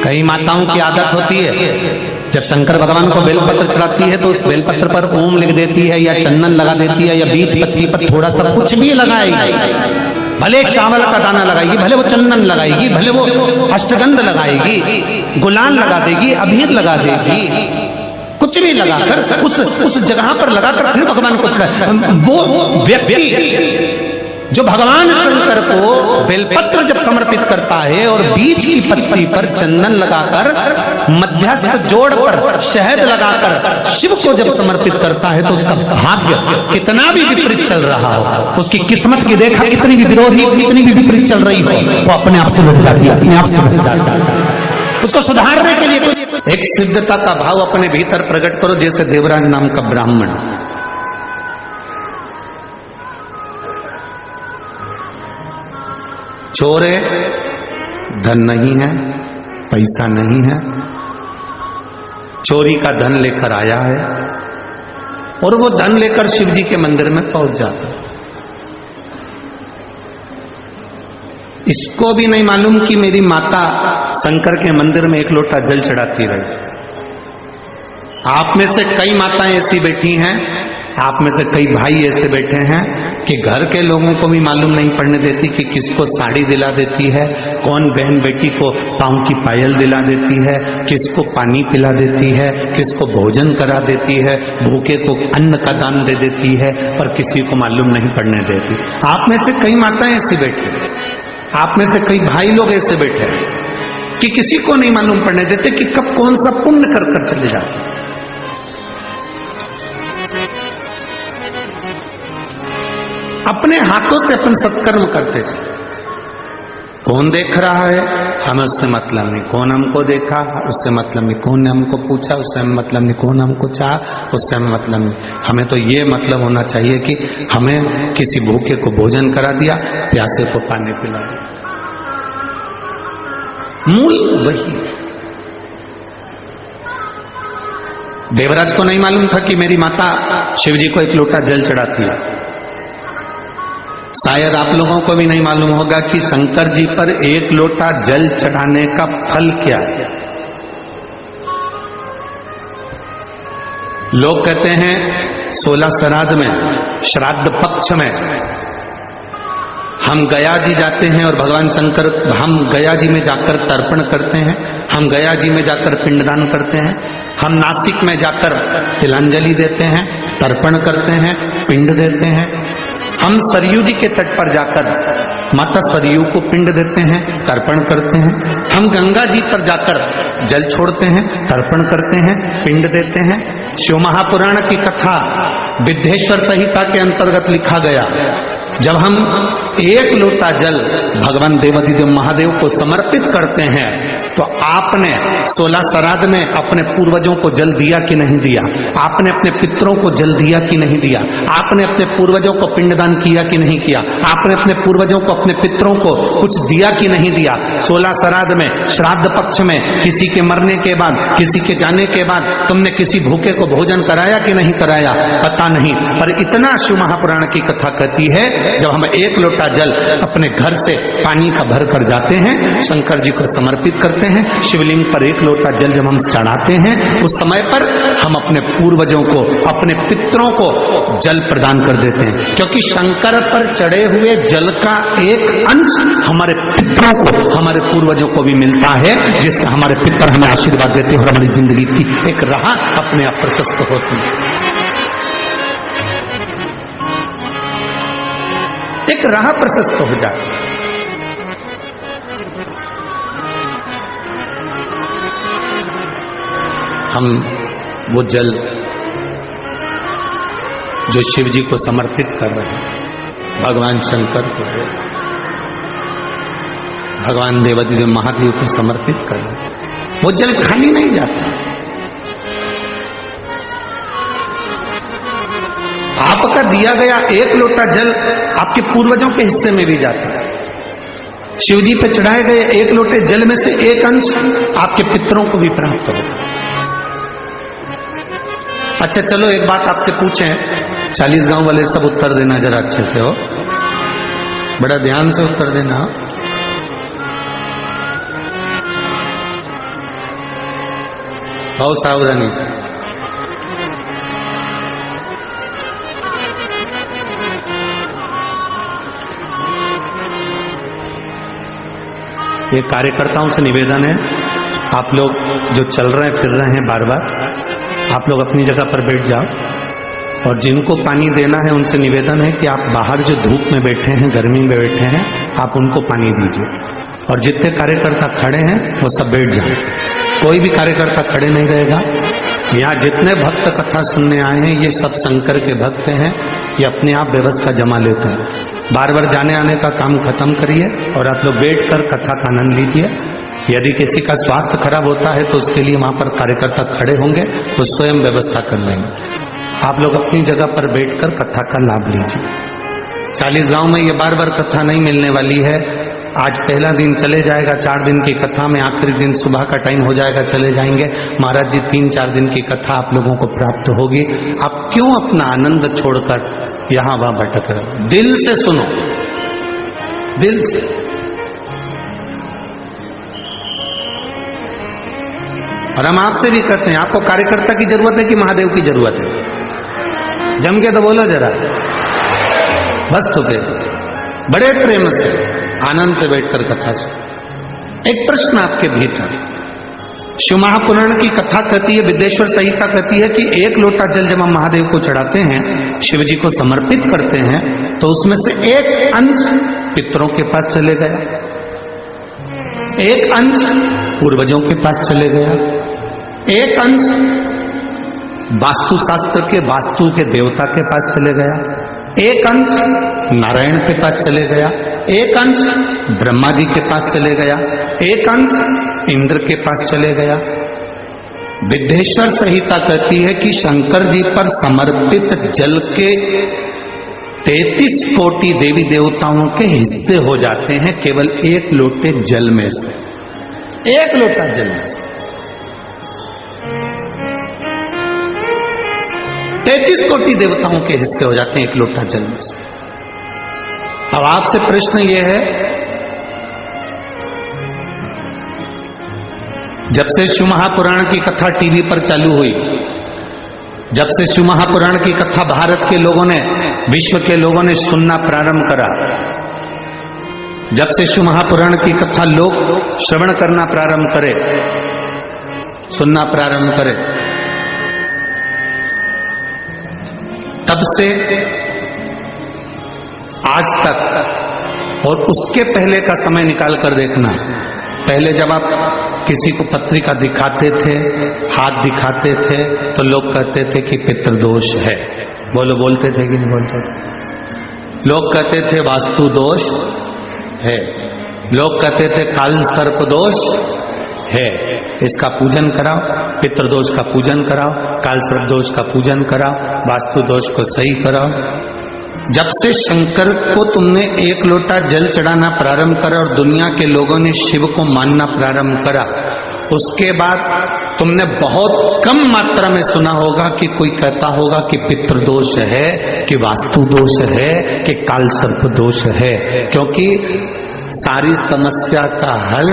कई माताओं की आदत होती है, जब शंकर भगवान को बेलपत्र चढ़ाती है तो उस बेलपत्र पर ओम लिख देती है या चंदन लगा देती है या बीच पत्ती पर थोड़ा सा कुछ भी लगाएगी, भले चावल का दाना लगाएगी, भले वो चंदन लगाएगी, भले वो अष्टगंध लगाएगी, गुलाल लगा देगी, अबीर लगा देगी, कुछ भी लगाकर उस जगह पर लगाकर फिर भगवान को चढ़ाए। वो व्यक्ति जो भगवान शंकर को बेलपत्र जब समर्पित करता है और बीच की पत्ती पर चंदन लगाकर मध्यस्थ जोड़कर शहद लगाकर शिव को जब समर्पित करता है तो उसका भाग्य कितना भी विपरीत चल रहा हो, उसकी किस्मत की रेखा कितनी भी विरोधी, कितनी भी विपरीत चल रही हो, वो अपने आप से बच जाती है, अपने आप से बच जाती है। उसको सुधारने के लिए एक सिद्धता का भाव अपने भीतर प्रकट करो, जैसे देवराज नाम का ब्राह्मण चोर है, धन नहीं है, पैसा नहीं है, चोरी का धन लेकर आया है और वो धन लेकर शिव जी के मंदिर में पहुंच जाता है। इसको भी नहीं मालूम कि मेरी माता शंकर के मंदिर में एक लोटा जल चढ़ाती रही। आप में से कई माताएं ऐसी बैठी हैं, आप में से कई भाई ऐसे बैठे हैं कि घर के लोगों को भी मालूम नहीं पड़ने देती कि किसको साड़ी दिला देती है, कौन बहन बेटी को पांव की पायल दिला देती है, किसको पानी पिला देती है, किसको भोजन करा देती है, भूखे को अन्न का दान दे देती है, पर किसी को मालूम नहीं पड़ने देती। आप में से कई माताएं ऐसी बैठी, आप में से कई भाई लोग ऐसे बैठे कि किसी को नहीं मालूम पड़ने देते कि कब कौन सा पुण्य कर कर चले जाते। अपने हाथों से अपन सत्कर्म करते चले। कौन देख रहा है हमें उससे मतलब नहीं, कौन हमको देखा उससे मतलब नहीं, कौन ने हमको पूछा उससे हमें मतलब नहीं, कौन हमको चाहा उससे हमें मतलब नहीं। हमें तो ये मतलब होना चाहिए कि हमें किसी भूखे को भोजन करा दिया, प्यासे को पानी पिला दिया। मूल वही। देवराज को नहीं मालूम था कि मेरी माता शिव जी को एक लोटा जल चढ़ाती है। शायद आप लोगों को भी नहीं मालूम होगा कि शंकर जी पर एक लोटा जल चढ़ाने का फल क्या है। लोग कहते हैं 16 श्राद्ध में, श्राद्ध पक्ष में हम गया जी जाते हैं और भगवान शंकर, हम गया जी में जाकर तर्पण करते हैं, हम गया जी में जाकर पिंडदान करते हैं, हम नासिक में जाकर तिलांजलि देते हैं, तर्पण करते हैं, पिंड देते हैं, हम सरयू जी के तट पर जाकर माता सरयू को पिंड देते हैं, तर्पण करते हैं, हम गंगा जी पर जाकर जल छोड़ते हैं, तर्पण करते हैं, पिंड देते हैं। शिव महापुराण की कथा विद्धेश्वर संहिता के अंतर्गत लिखा गया, जब हम एक लोटा जल भगवान देवाधिदेव महादेव को समर्पित करते हैं तो आपने 16 श्राद्ध में अपने पूर्वजों को जल दिया कि नहीं दिया, आपने अपने पितरों को जल दिया कि नहीं दिया, आपने अपने पूर्वजों को पिंडदान किया कि नहीं किया, आपने अपने पूर्वजों को, अपने पितरों को कुछ दिया कि नहीं दिया। 16 श्राद्ध में, श्राद्ध पक्ष में, किसी के मरने के बाद, किसी के जाने के बाद तुमने किसी भूखे को भोजन कराया कि नहीं कराया, पता नहीं। पर इतना शिव महापुराण की कथा कहती है, जब हम एक लोटा जल अपने घर से पानी का भर कर जाते हैं, शंकर जी को समर्पित करते हैं, शिवलिंग पर एक लोटा जल जब हम चढ़ाते हैं, उस समय पर हम अपने पूर्वजों को, अपने पितरों को जल प्रदान कर देते हैं, क्योंकि शंकर पर चढ़े हुए जल का एक अंश हमारे पितरों को, हमारे पूर्वजों को भी मिलता है, जिससे हमारे पितर हमें आशीर्वाद देते हैं और हमारी जिंदगी की एक राह अपने आप प्रशस्त होती है, एक राह प्रशस्त हो जाती है। हम वो जल जो शिव जी को समर्पित कर रहे हैं, भगवान शंकर को, भगवान देवाधिदेव महादेव को समर्पित कर रहे हैं, वो जल खाली नहीं जाता। आपका दिया गया एक लोटा जल आपके पूर्वजों के हिस्से में भी जाता है। शिव जी पे चढ़ाए गए एक लोटे जल में से एक अंश आपके पितरों को भी प्राप्त होगा। अच्छा चलो एक बात आपसे पूछें, 40 गांव वाले सब उत्तर देना जरा अच्छे से, हो बड़ा ध्यान से उत्तर देना। बहुत सावधानी से। ये कार्यकर्ताओं से निवेदन है, आप लोग जो चल रहे हैं फिर रहे हैं बार बार, आप लोग अपनी जगह पर बैठ जाओ। और जिनको पानी देना है उनसे निवेदन है कि आप बाहर जो धूप में बैठे हैं, गर्मी में बैठे हैं, आप उनको पानी दीजिए। और जितने कार्यकर्ता खड़े हैं वो सब बैठ जाए, कोई भी कार्यकर्ता खड़े नहीं रहेगा। यहाँ जितने भक्त कथा सुनने आए हैं ये सब शंकर के भक्त हैं, ये अपने आप व्यवस्था जमा लेते हैं। बार बार जाने आने का काम खत्म करिए और आप लोग बैठकर कथा का आनंद लीजिए। यदि किसी का स्वास्थ्य खराब होता है तो उसके लिए वहां पर कार्यकर्ता खड़े होंगे, तो स्वयं व्यवस्था कर लेंगे। आप लोग अपनी जगह पर बैठकर कथा का लाभ लीजिए। 40 गांव में ये बार बार कथा नहीं मिलने वाली है। आज पहला दिन चले जाएगा 4 दिन की कथा में, आखिरी दिन सुबह का टाइम हो जाएगा, चले जाएंगे। महाराज जी 3-4 दिन की कथा आप लोगों को प्राप्त होगी। आप क्यों अपना आनंद छोड़कर यहां वहां भटक रहे? दिल से सुनो, दिल से। और हम आपसे भी कहते हैं, आपको कार्यकर्ता की जरूरत है कि महादेव की जरूरत है? जम के तो बोलो जरा, बस तो बड़े प्रेम से आनंद से बैठकर कथा सुनो। एक प्रश्न आपके भीतर, शिव महापुराण की कथा कहती है, विद्येश्वर संहिता कहती है कि 1 लोटा जल जब हम महादेव को चढ़ाते हैं, शिव जी को समर्पित करते हैं, तो उसमें से 1 अंश पितरों के पास चले गया, 1 अंश पूर्वजों के पास चले गया, 1 अंश वास्तुशास्त्र के वास्तु के देवता के पास चले गया, 1 अंश नारायण के पास चले गया, 1 अंश ब्रह्मा जी के पास चले गया, 1 अंश इंद्र के पास चले गया। विद्येश्वर संहिता कहती है कि शंकर जी पर समर्पित जल के 33 कोटि देवी देवताओं के हिस्से हो जाते हैं केवल 1 लोटे जल में से, 1 लोटा जल में से 33 कोटि देवताओं के हिस्से हो जाते हैं 1 लोटा जल में से। अब आपसे प्रश्न यह है, जब से शिव महापुराण की कथा टीवी पर चालू हुई, जब से शिव महापुराण की कथा भारत के लोगों ने, विश्व के लोगों ने सुनना प्रारंभ करा, जब से शिव महापुराण की कथा लोग श्रवण करना प्रारंभ करे, सुनना प्रारंभ करे, तब से आज तक, और उसके पहले का समय निकाल कर देखना, पहले जब आप किसी को पत्रिका दिखाते थे, हाथ दिखाते थे, तो लोग कहते थे कि पितृदोष है। बोलते थे कि नहीं बोलते थे? लोग कहते थे वास्तु दोष है, लोग कहते थे काल सर्प दोष है, इसका पूजन कराओ, पितृदोष का पूजन कराओ, काल सर्प दोष का पूजन कराओ, वास्तु दोष को सही कराओ। जब से शंकर को तुमने 1 लोटा जल चढ़ाना प्रारंभ करा और दुनिया के लोगों ने शिव को मानना प्रारंभ करा, उसके बाद तुमने बहुत कम मात्रा में सुना होगा कि कोई कहता होगा कि पितृदोष है, कि वास्तु दोष है, कि काल सर्प दोष है। क्योंकि सारी समस्या का हल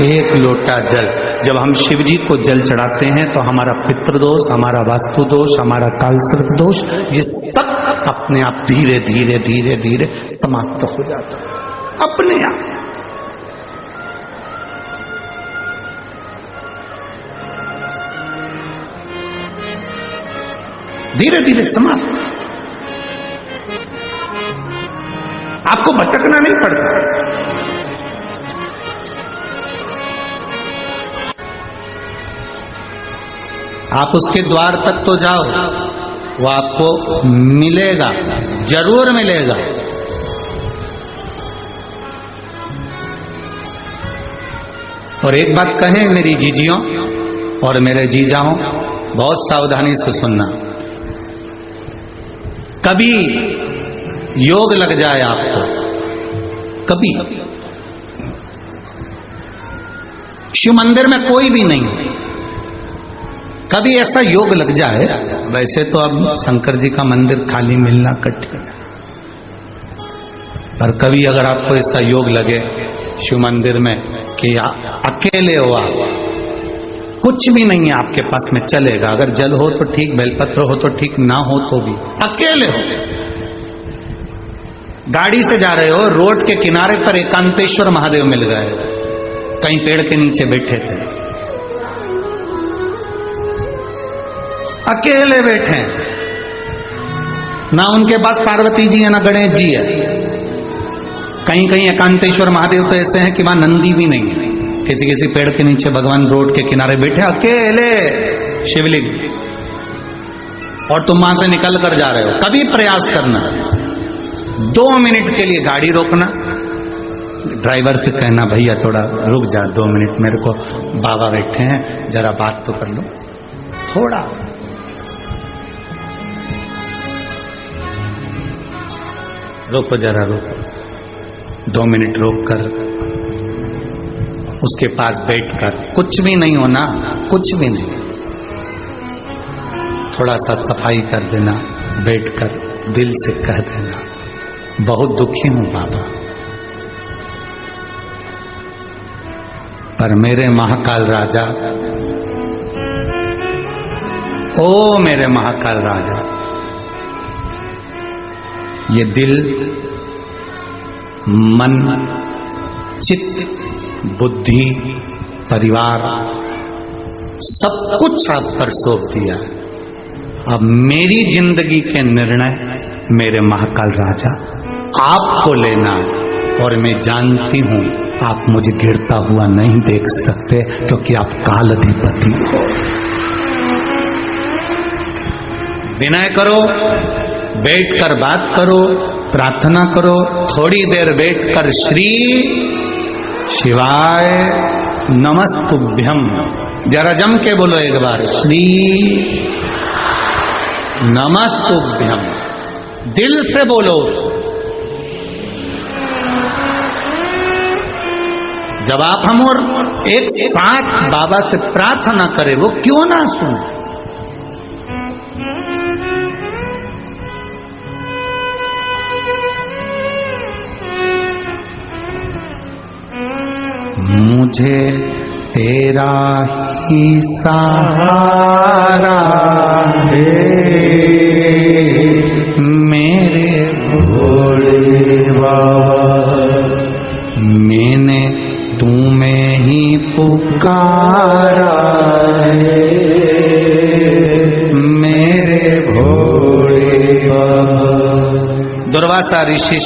1 लोटा जल। जब हम शिव जी को जल चढ़ाते हैं तो हमारा पितृदोष, हमारा वास्तु दोष, हमारा काल सर्प दोष, ये सब अपने आप धीरे धीरे धीरे धीरे समाप्त हो जाता है, अपने आप। धीरे धीरे समाप्त। आपको भटकना नहीं पड़ता। आप उसके द्वार तक तो जाओ, वो आपको मिलेगा, जरूर मिलेगा। और एक बात कहें मेरी जीजियों और मेरे जीजाओं, बहुत सावधानी से सुनना। कभी योग लग जाए आपको, कभी शिव मंदिर में कोई भी नहीं, कभी ऐसा योग लग जाए, वैसे तो अब शंकर जी का मंदिर खाली मिलना कठिन है, पर कभी अगर आपको ऐसा योग लगे शिव मंदिर में कि अकेले हो आप, कुछ भी नहीं है आपके पास में चलेगा। अगर जल हो तो ठीक, बेलपत्र हो तो ठीक, ना हो तो भी। अकेले हो, गाड़ी से जा रहे हो, रोड के किनारे पर एकांतेश्वर महादेव मिल गए, कहीं पेड़ के नीचे बैठे थे, अकेले बैठे, ना उनके पास पार्वती जी है ना गणेश जी है। कहीं कहीं एकांतेश्वर महादेव तो ऐसे हैं कि वहां नंदी भी नहीं है, किसी किसी पेड़ के नीचे भगवान रोड के किनारे बैठे अकेले शिवलिंग, और तुम वहां से निकल कर जा रहे हो। कभी प्रयास करना, 2 मिनट के लिए गाड़ी रोकना, ड्राइवर से कहना भैया थोड़ा रुक जा 2 मिनट, मेरे को बाबा बैठे हैं, जरा बात तो कर लो थोड़ा। रोको जरा, रोको, 2 मिनट रोक कर उसके पास बैठकर, कुछ भी नहीं होना, कुछ भी नहीं, थोड़ा सा सफाई कर देना, बैठकर दिल से कह देना बहुत दुखी हूं बाबा, पर मेरे महाकाल राजा, ओ मेरे महाकाल राजा, ये दिल, मन, चित्त, बुद्धि, परिवार, सब कुछ आप पर सौंप दिया। अब मेरी जिंदगी के निर्णय मेरे महाकाल राजा आपको लेना है, और मैं जानती हूं आप मुझे गिरता हुआ नहीं देख सकते, क्योंकि आप काल अधिपति हो। विनय करो, बैठकर बात करो, प्रार्थना करो, थोड़ी देर बैठकर श्री शिवाय नमस्तुभ्यम जरा जम के बोलो एक बार, श्री नमस्तुभ्यम, दिल से बोलो। जब आप हम और एक साथ बाबा से प्रार्थना करें, वो क्यों ना सुने। मुझे तेरा ही सहारा है, मेरे भोले बाबा, मैंने तुम्हें ही पुकारा है, मेरे भोले बाबा। दुर्वासा ऋषि